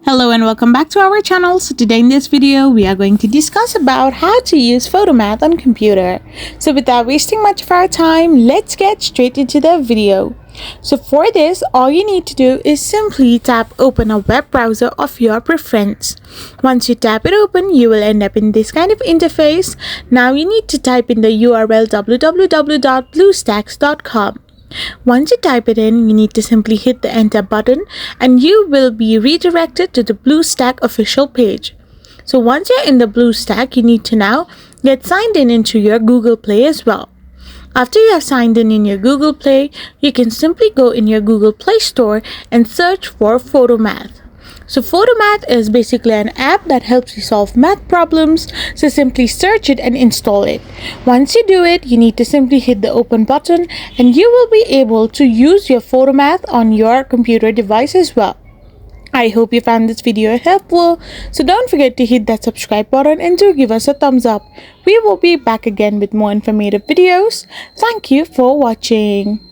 Hello and welcome back to our channel. So today in this video we are going to discuss about how to use Photomath on computer. So without wasting much of our time, let's get straight into the video. So for this, all you need to do is simply tap open a web browser of your preference. Once you tap it open, you will end up in this kind of interface. Now you need to type in the URL www.bluestacks.com. Once you type it in, you need to simply hit the enter button and you will be redirected to the BlueStack official page. So once you're in the BlueStack, you need to now get signed in into your Google Play as well. After you have signed in your Google Play, you can simply go in your Google Play Store and search for Photomath. So Photomath is basically an app that helps you solve math problems, so simply search it and install it. Once you do it, you need to simply hit the open button and you will be able to use your Photomath on your computer device as well. I hope you found this video helpful, so don't forget to hit that subscribe button and do give us a thumbs up. We will be back again with more informative videos. Thank you for watching.